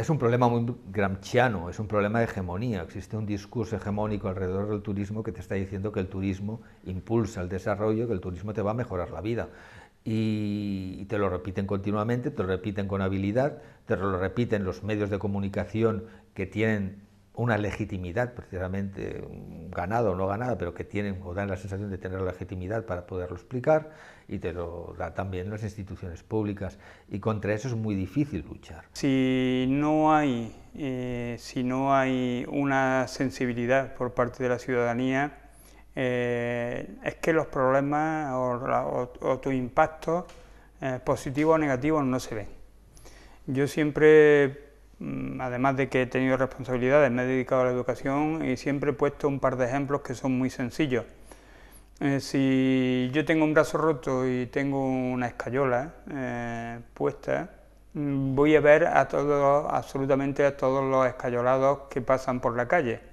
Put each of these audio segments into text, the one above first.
Es un problema muy gramsciano, es un problema de hegemonía. Existe un discurso hegemónico alrededor del turismo que te está diciendo que el turismo impulsa el desarrollo, que el turismo te va a mejorar la vida. Y te lo repiten continuamente, te lo repiten con habilidad, te lo repiten los medios de comunicación que tienen una legitimidad, precisamente ganada o no ganada, pero que tienen o dan la sensación de tener la legitimidad para poderlo explicar, y te lo da también las instituciones públicas, y contra eso es muy difícil luchar. Si no hay una sensibilidad por parte de la ciudadanía, es que los problemas o tus impactos positivos o negativos no se ven. Yo siempre, además de que he tenido responsabilidades, me he dedicado a la educación y siempre he puesto un par de ejemplos que son muy sencillos. Si yo tengo un brazo roto y tengo una escayola puesta, voy a ver absolutamente a todos los escayolados que pasan por la calle.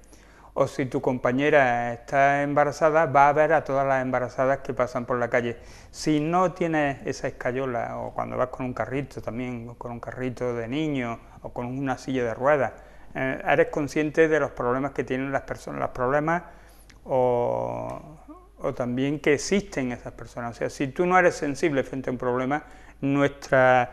O si tu compañera está embarazada, va a ver a todas las embarazadas que pasan por la calle. Si no tienes esa escayola, o cuando vas con un carrito también, con un carrito de niño, o con una silla de ruedas, eres consciente de los problemas que tienen las personas, los problemas o también que existen esas personas. O sea, si tú no eres sensible frente a un problema, nuestro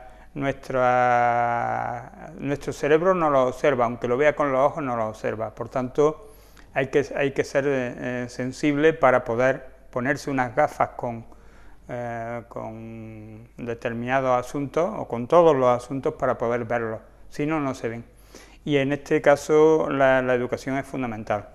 cerebro no lo observa, aunque lo vea con los ojos no lo observa. Por tanto, hay que ser sensible para poder ponerse unas gafas con determinados asuntos o con todos los asuntos para poder verlos, si no, no se ven. Y en este caso la educación es fundamental.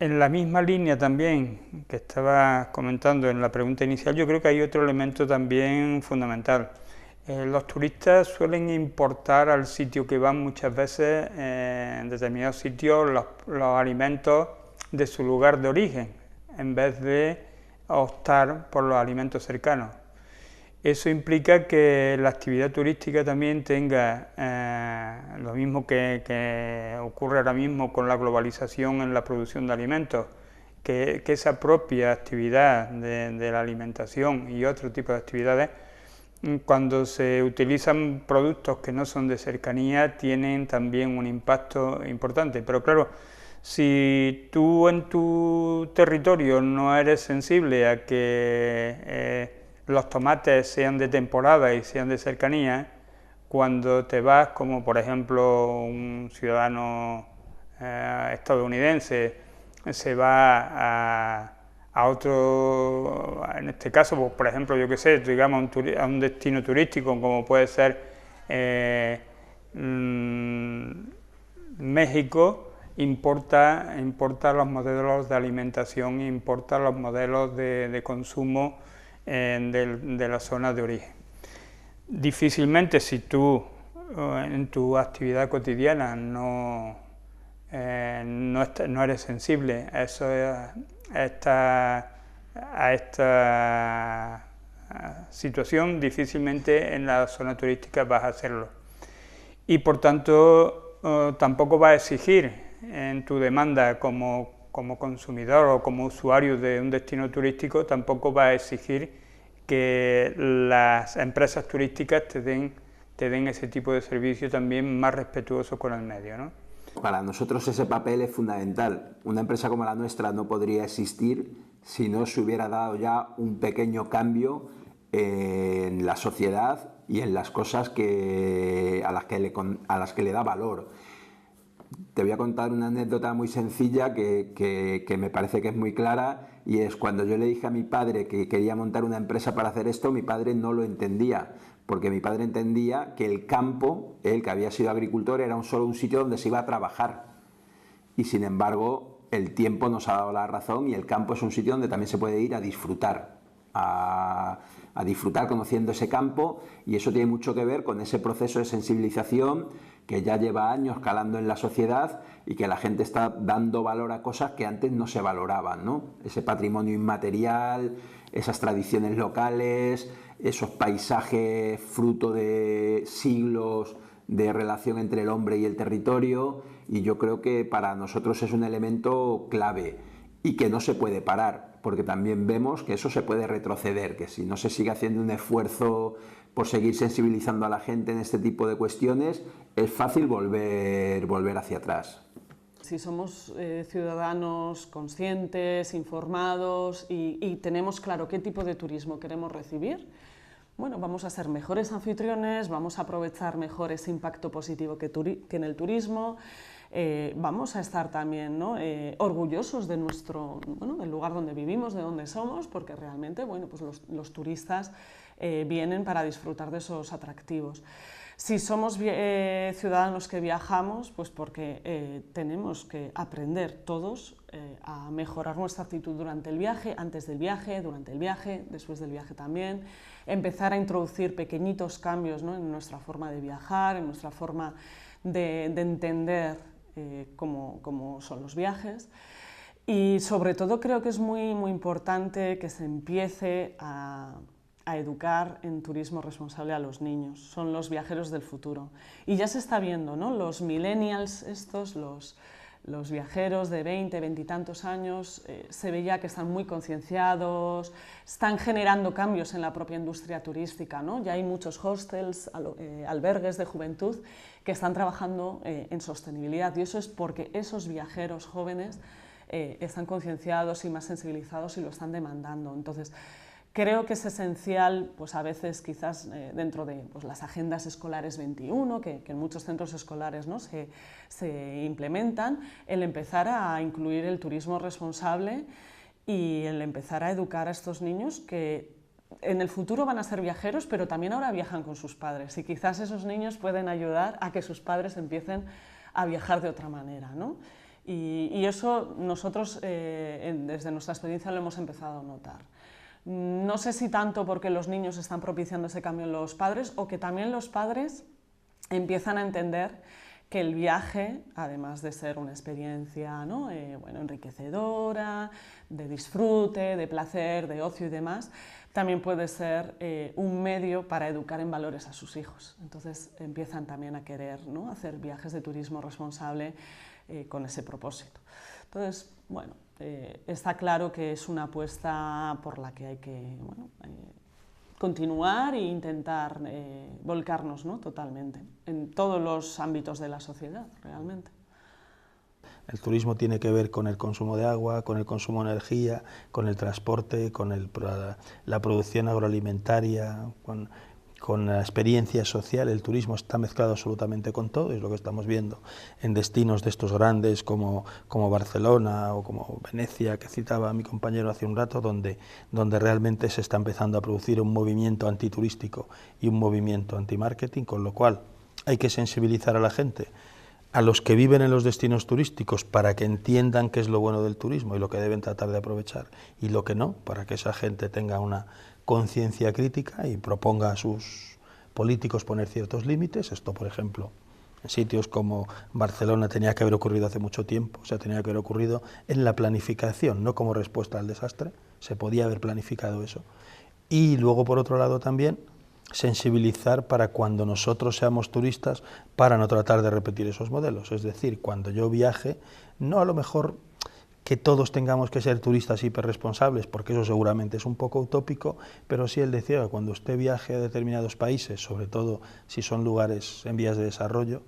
En la misma línea también que estaba comentando en la pregunta inicial, yo creo que hay otro elemento también fundamental. Los turistas suelen importar al sitio que van muchas veces, en determinados sitios, los alimentos de su lugar de origen, en vez de optar por los alimentos cercanos. Eso implica que la actividad turística también tenga lo mismo que ocurre ahora mismo con la globalización en la producción de alimentos, que esa propia actividad de la alimentación y otro tipo de actividades, cuando se utilizan productos que no son de cercanía, tienen también un impacto importante. Pero claro, si tú en tu territorio no eres sensible a que los tomates sean de temporada y sean de cercanía, cuando te vas, como por ejemplo un ciudadano estadounidense se va a otro, en este caso, pues, por ejemplo, yo qué sé, digamos a un destino turístico como puede ser México, importa los modelos de alimentación, importa los modelos de consumo de la zona de origen. Difícilmente, si tú en tu actividad cotidiana no eres sensible a esta situación, difícilmente en la zona turística vas a hacerlo. Y por tanto, tampoco vas a exigir en tu demanda como consumidor o como usuario de un destino turístico, tampoco va a exigir que las empresas turísticas te den ese tipo de servicio también más respetuoso con el medio, ¿no? Para nosotros ese papel es fundamental. Una empresa como la nuestra no podría existir si no se hubiera dado ya un pequeño cambio en la sociedad y en las cosas a las que le da valor. Te voy a contar una anécdota muy sencilla que me parece que es muy clara, y es cuando yo le dije a mi padre que quería montar una empresa para hacer esto, mi padre no lo entendía, porque mi padre entendía que el campo, él que había sido agricultor, era solo un sitio donde se iba a trabajar, y sin embargo el tiempo nos ha dado la razón y el campo es un sitio donde también se puede ir a disfrutar, a disfrutar conociendo ese campo, y eso tiene mucho que ver con ese proceso de sensibilización que ya lleva años calando en la sociedad y que la gente está dando valor a cosas que antes no se valoraban, ¿no? Ese patrimonio inmaterial, esas tradiciones locales, esos paisajes fruto de siglos de relación entre el hombre y el territorio, y yo creo que para nosotros es un elemento clave y que no se puede parar. porque también vemos que eso se puede retroceder, que si no se sigue haciendo un esfuerzo por seguir sensibilizando a la gente en este tipo de cuestiones, es fácil volver hacia atrás. Si somos ciudadanos conscientes, informados y tenemos claro qué tipo de turismo queremos recibir, bueno, vamos a ser mejores anfitriones, vamos a aprovechar mejor ese impacto positivo que en el turismo, vamos a estar también, ¿no?, orgullosos de del lugar donde vivimos, de donde somos, porque realmente, bueno, pues los turistas vienen para disfrutar de esos atractivos. Si somos ciudadanos que viajamos, pues porque tenemos que aprender todos a mejorar nuestra actitud durante el viaje, antes del viaje, durante el viaje, después del viaje también, empezar a introducir pequeñitos cambios, ¿no?, en nuestra forma de viajar, en nuestra forma de entender cómo son los viajes. Y sobre todo creo que es muy, muy importante que se empiece a educar en turismo responsable a los niños. Son los viajeros del futuro. Y ya se está viendo, ¿no?, los millennials estos, los viajeros de 20, 20 y tantos años, se ve ya que están muy concienciados, están generando cambios en la propia industria turística, ¿no? Ya hay muchos hostels, albergues de juventud que están trabajando en sostenibilidad, y eso es porque esos viajeros jóvenes están concienciados y más sensibilizados y lo están demandando. Entonces, creo que es esencial, pues a veces quizás dentro de pues, las agendas escolares 21, que en muchos centros escolares, ¿no?, se implementan, el empezar a incluir el turismo responsable y el empezar a educar a estos niños que en el futuro van a ser viajeros, pero también ahora viajan con sus padres, y quizás esos niños pueden ayudar a que sus padres empiecen a viajar de otra manera, ¿no? Y eso nosotros desde nuestra experiencia lo hemos empezado a notar. No sé si tanto porque los niños están propiciando ese cambio en los padres, o que también los padres empiezan a entender que el viaje, además de ser una experiencia, ¿no?, bueno, enriquecedora, de disfrute, de placer, de ocio y demás, también puede ser un medio para educar en valores a sus hijos. Entonces empiezan también a querer, ¿no?, hacer viajes de turismo responsable con ese propósito. Entonces, bueno, está claro que es una apuesta por la que hay que continuar e intentar volcarnos, ¿no?, totalmente, en todos los ámbitos de la sociedad, realmente. El turismo tiene que ver con el consumo de agua, con el consumo de energía, con el transporte, con la producción agroalimentaria, con la experiencia social. El turismo está mezclado absolutamente con todo, es lo que estamos viendo en destinos de estos grandes como Barcelona o como Venecia, que citaba mi compañero hace un rato, donde realmente se está empezando a producir un movimiento antiturístico y un movimiento antimarketing, con lo cual hay que sensibilizar a la gente, a los que viven en los destinos turísticos, para que entiendan qué es lo bueno del turismo y lo que deben tratar de aprovechar, y lo que no, para que esa gente tenga una conciencia crítica y proponga a sus políticos poner ciertos límites. Esto, por ejemplo, en sitios como Barcelona tenía que haber ocurrido hace mucho tiempo, o sea, tenía que haber ocurrido en la planificación, no como respuesta al desastre, se podía haber planificado eso. Y luego, por otro lado, también sensibilizar para cuando nosotros seamos turistas, para no tratar de repetir esos modelos. Es decir, cuando yo viaje, no a lo mejor que todos tengamos que ser turistas hiperresponsables, porque eso seguramente es un poco utópico, pero sí el decir, cuando usted viaje a determinados países, sobre todo si son lugares en vías de desarrollo,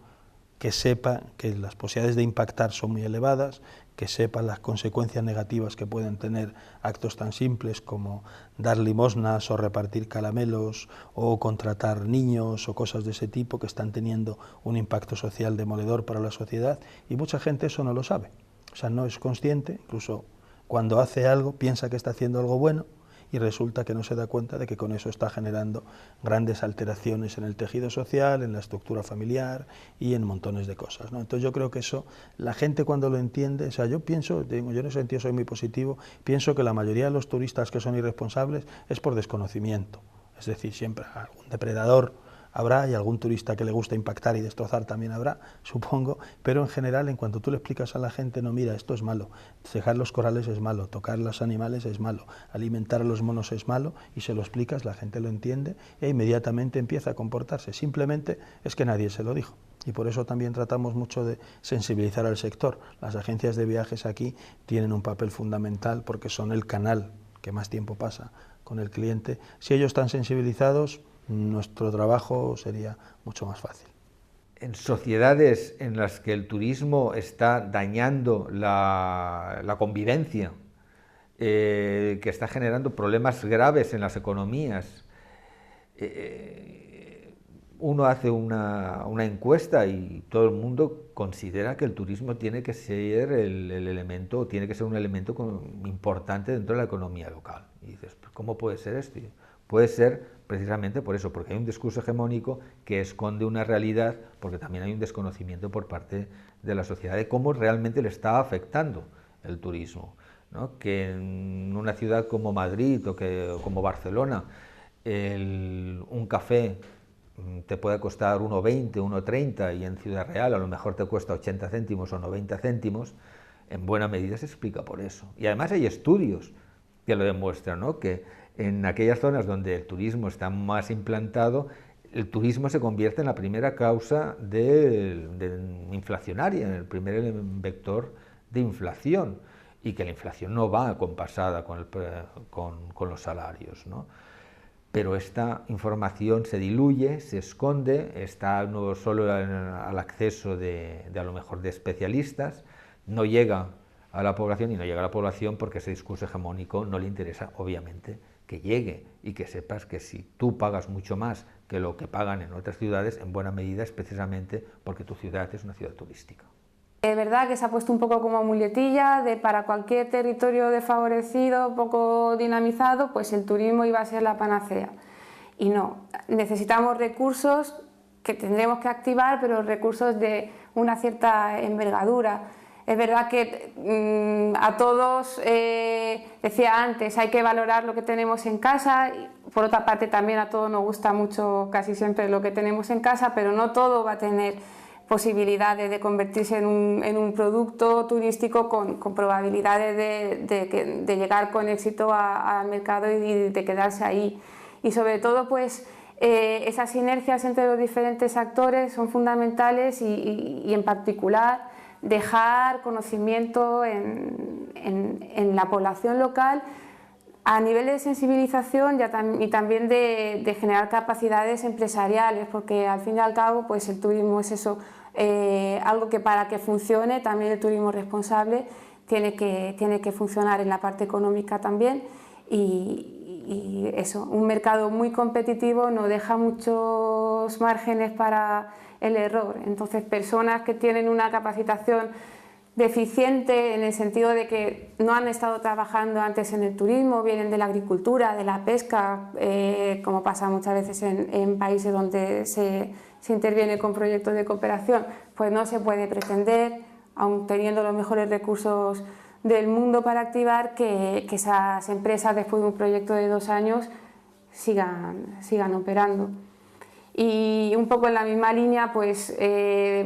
que sepa que las posibilidades de impactar son muy elevadas, que sepa las consecuencias negativas que pueden tener actos tan simples como dar limosnas o repartir caramelos o contratar niños o cosas de ese tipo, que están teniendo un impacto social demoledor para la sociedad, y mucha gente eso no lo sabe. O sea, no es consciente, incluso cuando hace algo piensa que está haciendo algo bueno, y resulta que no se da cuenta de que con eso está generando grandes alteraciones en el tejido social, en la estructura familiar y en montones de cosas, ¿no? Entonces yo creo que eso, la gente cuando lo entiende, o sea, yo pienso, yo en ese sentido soy muy positivo, pienso que la mayoría de los turistas que son irresponsables es por desconocimiento, es decir, siempre algún depredador habrá, y algún turista que le gusta impactar y destrozar también habrá, supongo, pero en general, en cuanto tú le explicas a la gente, no, mira, esto es malo, cejar los corales es malo, tocar los animales es malo, alimentar a los monos es malo, y se lo explicas, la gente lo entiende e inmediatamente empieza a comportarse. Simplemente es que nadie se lo dijo. y por eso también tratamos mucho de sensibilizar al sector. Las agencias de viajes aquí tienen un papel fundamental porque son el canal que más tiempo pasa con el cliente. Si ellos están sensibilizados, nuestro trabajo sería mucho más fácil. En sociedades en las que el turismo está dañando la convivencia, que está generando problemas graves en las economías, uno hace una encuesta y todo el mundo considera que el turismo tiene que ser el elemento, tiene que ser un elemento importante dentro de la economía local. Y dices, ¿cómo puede ser esto? Puede ser precisamente por eso, porque hay un discurso hegemónico que esconde una realidad, porque también hay un desconocimiento por parte de la sociedad de cómo realmente le está afectando el turismo, ¿no? Que en una ciudad como Madrid o como Barcelona, un café te puede costar 1,20, 1,30 y en Ciudad Real a lo mejor te cuesta 80 céntimos o 90 céntimos, en buena medida se explica por eso. Y además hay estudios que lo demuestran, ¿no? Que en aquellas zonas donde el turismo está más implantado, el turismo se convierte en la primera causa inflacionaria, en el primer vector de inflación, y que la inflación no va compasada con los salarios, ¿no? Pero esta información se diluye, se esconde, está no solo al acceso a lo mejor de especialistas, no llega a la población, y no llega a la población porque ese discurso hegemónico no le interesa, obviamente, que llegue, y que sepas que si tú pagas mucho más que lo que pagan en otras ciudades, en buena medida es precisamente porque tu ciudad es una ciudad turística. Es verdad que se ha puesto un poco como muletilla de para cualquier territorio desfavorecido, poco dinamizado, pues el turismo iba a ser la panacea. Y no, necesitamos recursos que tendremos que activar, pero recursos de una cierta envergadura. Es verdad que a todos, decía antes, hay que valorar lo que tenemos en casa. Por otra parte, también a todos nos gusta mucho casi siempre lo que tenemos en casa, pero no todo va a tener posibilidades de convertirse en un producto turístico con probabilidades de llegar con éxito al mercado y de quedarse ahí. Y sobre todo, pues, esas sinergias entre los diferentes actores son fundamentales y en particular dejar conocimiento en la población local a nivel de sensibilización y también de generar capacidades empresariales, porque al fin y al cabo pues el turismo es eso, algo que para que funcione, también el turismo responsable tiene que funcionar en la parte económica también, y eso, un mercado muy competitivo no deja muchos márgenes para el error. Entonces, personas que tienen una capacitación deficiente en el sentido de que no han estado trabajando antes en el turismo, vienen de la agricultura, de la pesca, como pasa muchas veces en países donde se interviene con proyectos de cooperación, pues no se puede pretender, aun teniendo los mejores recursos del mundo para activar, que esas empresas después de un proyecto de 2 años sigan operando. Y un poco en la misma línea, pues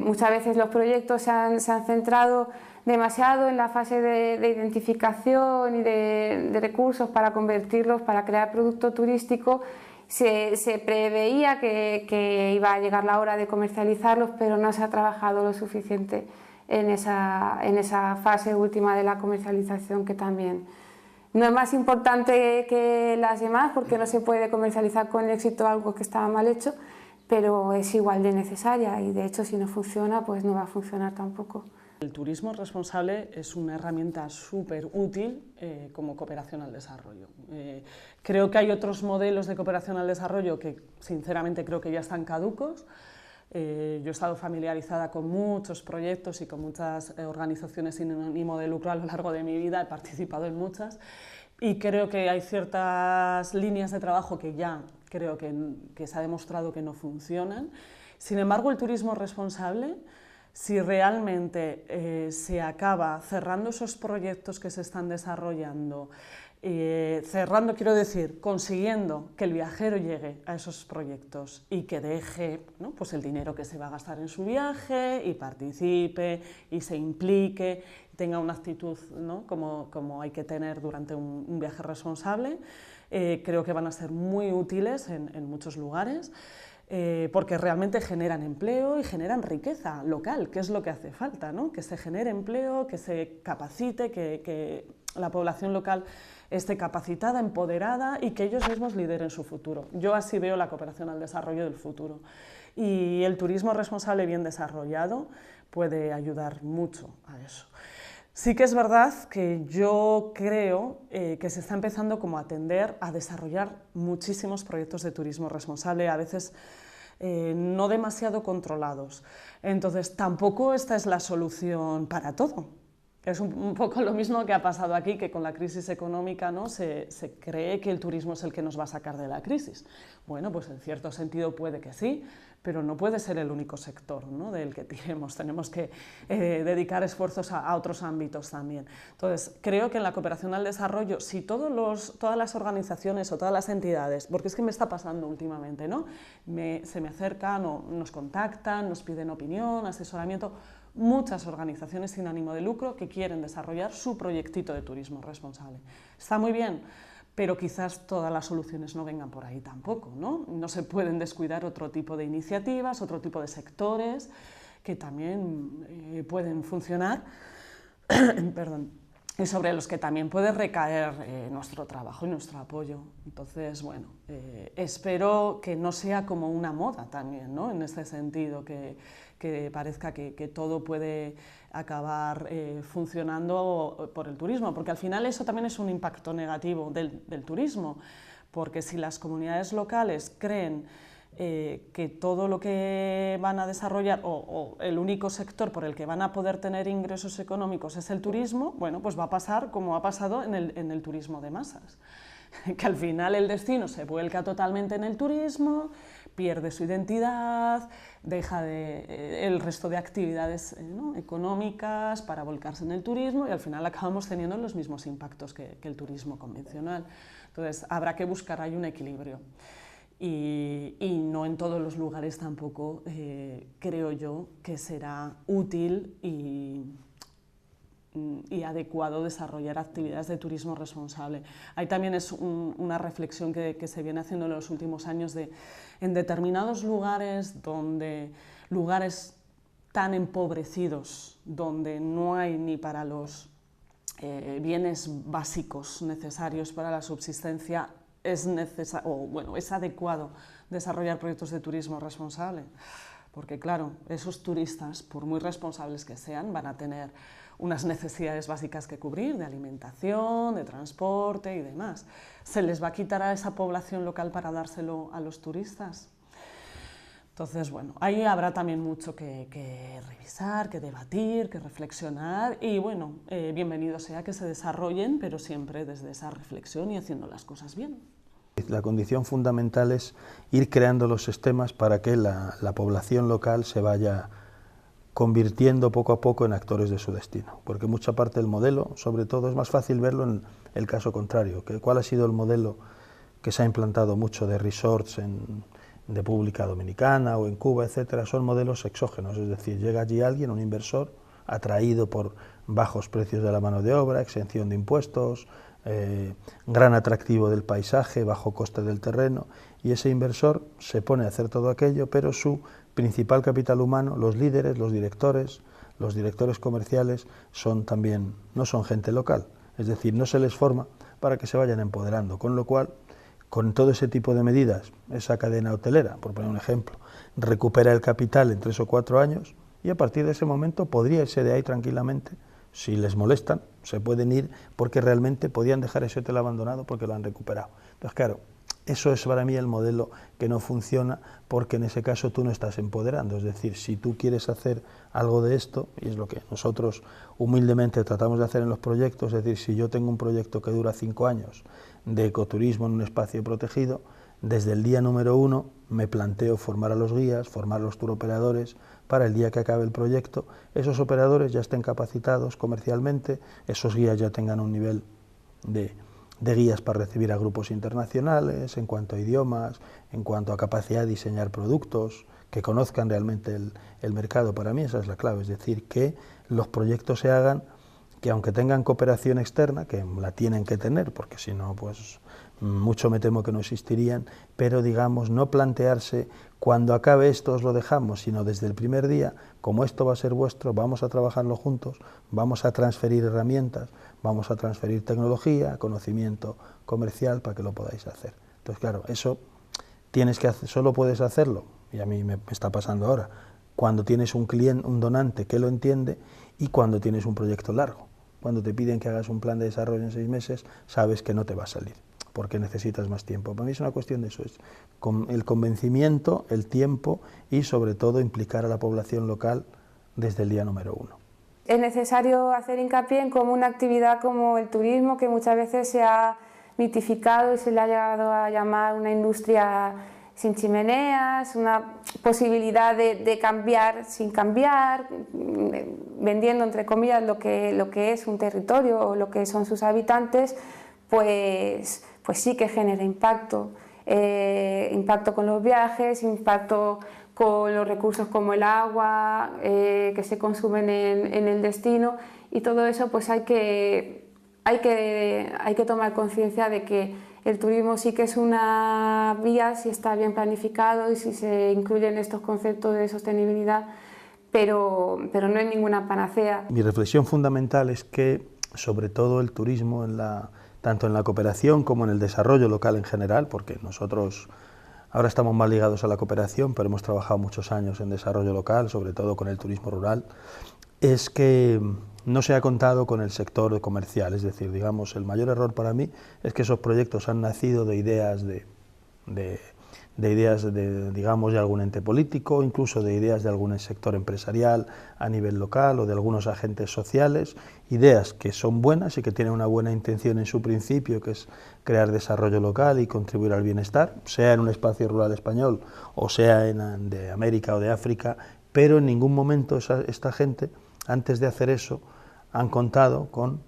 muchas veces los proyectos se han centrado demasiado en la fase de identificación y de recursos para convertirlos, para crear producto turístico. Se preveía que iba a llegar la hora de comercializarlos, pero no se ha trabajado lo suficiente en esa fase última de la comercialización, que también no es más importante que las demás, porque no se puede comercializar con éxito algo que estaba mal hecho, pero es igual de necesaria, y de hecho si no funciona pues no va a funcionar tampoco. El turismo responsable es una herramienta súper útil como cooperación al desarrollo. Creo que hay otros modelos de cooperación al desarrollo que sinceramente creo que ya están caducos. Yo he estado familiarizada con muchos proyectos y con muchas organizaciones sin ánimo de lucro a lo largo de mi vida, he participado en muchas, y creo que hay ciertas líneas de trabajo que ya creo que se ha demostrado que no funcionan. Sin embargo, el turismo responsable, si realmente se acaba cerrando esos proyectos que se están desarrollando, cerrando, quiero decir, consiguiendo que el viajero llegue a esos proyectos y que deje, ¿no?, pues el dinero que se va a gastar en su viaje y participe y se implique, tenga una actitud, ¿no?, como hay que tener durante un viaje responsable, creo que van a ser muy útiles en muchos lugares. porque realmente generan empleo y generan riqueza local, que es lo que hace falta, ¿no? Que se genere empleo, que se capacite, que la población local esté capacitada, empoderada y que ellos mismos lideren su futuro. Yo así veo la cooperación al desarrollo del futuro. Y el turismo responsable bien desarrollado puede ayudar mucho a eso. Sí que es verdad que yo creo que se está empezando como a tender a desarrollar muchísimos proyectos de turismo responsable, a veces no demasiado controlados. Entonces, tampoco esta es la solución para todo. Es un poco lo mismo que ha pasado aquí, que con la crisis económica, ¿no? se cree que el turismo es el que nos va a sacar de la crisis. Bueno, pues en cierto sentido puede que sí, pero no puede ser el único sector, ¿no? del que tiremos. Tenemos que dedicar esfuerzos a otros ámbitos también. Entonces, creo que en la cooperación al desarrollo, si todas las organizaciones o todas las entidades, porque es que me está pasando últimamente, ¿no? Se me acercan o nos contactan, nos piden opinión, asesoramiento, muchas organizaciones sin ánimo de lucro que quieren desarrollar su proyectito de turismo responsable. Está muy bien, pero quizás todas las soluciones no vengan por ahí tampoco, ¿no? No se pueden descuidar otro tipo de iniciativas, otro tipo de sectores que también pueden funcionar, perdón, y sobre los que también puede recaer nuestro trabajo y nuestro apoyo. Entonces, bueno, espero que no sea como una moda también, ¿no? En este sentido, que parezca que todo puede acabar funcionando por el turismo, porque al final eso también es un impacto negativo del turismo, porque si las comunidades locales creen que todo lo que van a desarrollar o el único sector por el que van a poder tener ingresos económicos es el turismo, bueno, pues va a pasar como ha pasado en el turismo de masas, que al final el destino se vuelca totalmente en el turismo, pierde su identidad, deja el resto de actividades ¿no? económicas para volcarse en el turismo y al final acabamos teniendo los mismos impactos que el turismo convencional. Entonces habrá que buscar ahí un equilibrio. Y no en todos los lugares tampoco creo yo que será útil y adecuado desarrollar actividades de turismo responsable. Ahí también es una reflexión que se viene haciendo en los últimos años de en determinados lugares lugares tan empobrecidos, donde no hay ni para los bienes básicos necesarios para la subsistencia, es adecuado desarrollar proyectos de turismo responsable, porque claro, esos turistas, por muy responsables que sean, van a tener unas necesidades básicas que cubrir, de alimentación, de transporte y demás. ¿Se les va a quitar a esa población local para dárselo a los turistas? Entonces, bueno, ahí habrá también mucho que revisar, que debatir, que reflexionar y, bueno, bienvenido sea que se desarrollen, pero siempre desde esa reflexión y haciendo las cosas bien. La condición fundamental es ir creando los sistemas para que la población local se vaya convirtiendo poco a poco en actores de su destino, porque mucha parte del modelo, sobre todo, es más fácil verlo en el caso contrario, que cuál ha sido el modelo que se ha implantado mucho de resorts en República Dominicana o en Cuba, etcétera, son modelos exógenos, es decir, llega allí alguien, un inversor, atraído por bajos precios de la mano de obra, exención de impuestos, gran atractivo del paisaje, bajo coste del terreno, y ese inversor se pone a hacer todo aquello, pero su principal capital humano, los líderes, los directores comerciales, no son gente local, es decir, no se les forma para que se vayan empoderando, con lo cual, con todo ese tipo de medidas, esa cadena hotelera, por poner un ejemplo, recupera el capital en 3 o 4 años y a partir de ese momento podría irse de ahí tranquilamente. Si les molestan, se pueden ir porque realmente podían dejar ese hotel abandonado porque lo han recuperado. Entonces, claro, eso es para mí el modelo que no funciona porque en ese caso tú no estás empoderando. Es decir, si tú quieres hacer algo de esto, y es lo que nosotros humildemente tratamos de hacer en los proyectos, es decir, si yo tengo un proyecto que dura 5 años de ecoturismo en un espacio protegido, desde el día número 1 me planteo formar a los guías, formar a los turoperadores, para el día que acabe el proyecto, esos operadores ya estén capacitados comercialmente, esos guías ya tengan un nivel de guías para recibir a grupos internacionales, en cuanto a idiomas, en cuanto a capacidad de diseñar productos, que conozcan realmente el mercado. Para mí esa es la clave, es decir, que los proyectos se hagan, que aunque tengan cooperación externa, que la tienen que tener, porque si no, pues mucho me temo que no existirían, pero digamos, no plantearse cuando acabe esto os lo dejamos, sino desde el primer día, como esto va a ser vuestro, vamos a trabajarlo juntos, vamos a transferir herramientas, vamos a transferir tecnología, conocimiento comercial para que lo podáis hacer. Entonces, claro, eso tienes que hacer, solo puedes hacerlo, y a mí me está pasando ahora, cuando tienes un cliente, un donante que lo entiende y cuando tienes un proyecto largo. Cuando te piden que hagas un plan de desarrollo en 6 meses, sabes que no te va a salir, porque necesitas más tiempo. Para mí es una cuestión de eso, es el convencimiento, el tiempo y sobre todo implicar a la población local desde el día número 1. Es necesario hacer hincapié en cómo una actividad como el turismo, que muchas veces se ha mitificado y se le ha llegado a llamar una industria sin chimeneas, una posibilidad de cambiar sin cambiar, vendiendo entre comillas lo que es un territorio o lo que son sus habitantes, pues sí que genera impacto. Impacto con los viajes, impacto con los recursos como el agua que se consumen en el destino, y todo eso pues hay que tomar conciencia de que el turismo sí que es una vía si está bien planificado y si se incluyen estos conceptos de sostenibilidad, pero no es ninguna panacea. Mi reflexión fundamental es que sobre todo el turismo tanto en la cooperación como en el desarrollo local en general, porque nosotros ahora estamos más ligados a la cooperación, pero hemos trabajado muchos años en desarrollo local, sobre todo con el turismo rural, es que no se ha contado con el sector comercial. Es decir, digamos, el mayor error para mí es que esos proyectos han nacido de ideas digamos, de algún ente político, incluso de ideas de algún sector empresarial a nivel local o de algunos agentes sociales, ideas que son buenas y que tienen una buena intención en su principio, que es crear desarrollo local y contribuir al bienestar, sea en un espacio rural español o sea de América o de África, pero en ningún momento esta gente, antes de hacer eso, han contado con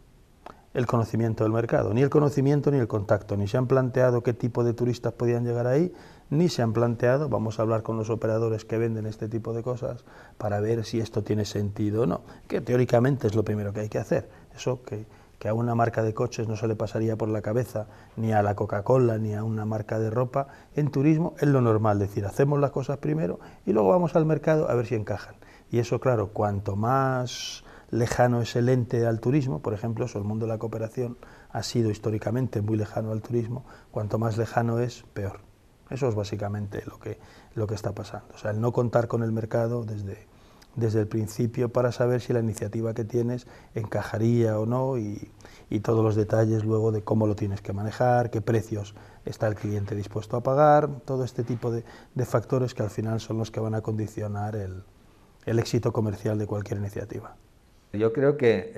el conocimiento del mercado, ni el conocimiento ni el contacto, ni se han planteado qué tipo de turistas podían llegar ahí, ni se han planteado, vamos a hablar con los operadores que venden este tipo de cosas para ver si esto tiene sentido o no, que teóricamente es lo primero que hay que hacer. Eso que a una marca de coches no se le pasaría por la cabeza, ni a la Coca-Cola, ni a una marca de ropa, en turismo es lo normal, decir, hacemos las cosas primero y luego vamos al mercado a ver si encajan. Y eso, claro, cuanto más lejano es el ente al turismo, por ejemplo, el mundo de la cooperación ha sido históricamente muy lejano al turismo, cuanto más lejano es, peor. Eso es básicamente lo que está pasando. O sea, el no contar con el mercado desde el principio para saber si la iniciativa que tienes encajaría o no y todos los detalles luego de cómo lo tienes que manejar, qué precios está el cliente dispuesto a pagar, todo este tipo de factores que al final son los que van a condicionar el éxito comercial de cualquier iniciativa. Yo creo que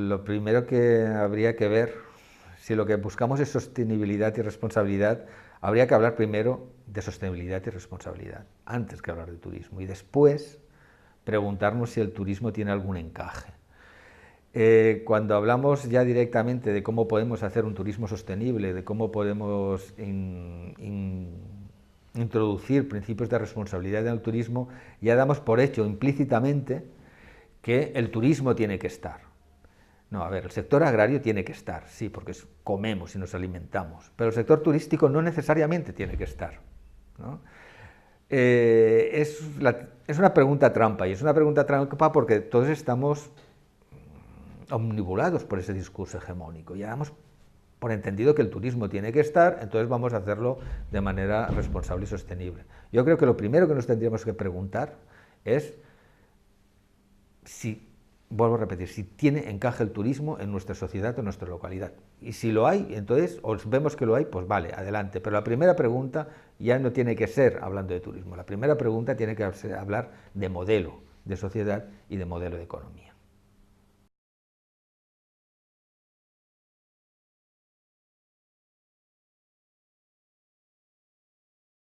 lo primero que habría que ver, si lo que buscamos es sostenibilidad y responsabilidad, habría que hablar primero de sostenibilidad y responsabilidad, antes que hablar de turismo, y después preguntarnos si el turismo tiene algún encaje. Cuando hablamos ya directamente de cómo podemos hacer un turismo sostenible, de cómo podemos introducir principios de responsabilidad en el turismo, ya damos por hecho implícitamente que el turismo tiene que estar. No, a ver, el sector agrario tiene que estar, sí, porque comemos y nos alimentamos, pero el sector turístico no necesariamente tiene que estar, ¿no? Es una pregunta trampa, y es una pregunta trampa porque todos estamos omnibulados por ese discurso hegemónico. Ya damos por entendido que el turismo tiene que estar, entonces vamos a hacerlo de manera responsable y sostenible. Yo creo que lo primero que nos tendríamos que preguntar es si, vuelvo a repetir, si tiene encaje el turismo en nuestra sociedad o en nuestra localidad. Y si lo hay, entonces, o vemos que lo hay, pues vale, adelante. Pero la primera pregunta ya no tiene que ser hablando de turismo. La primera pregunta tiene que hablar de modelo de sociedad y de modelo de economía.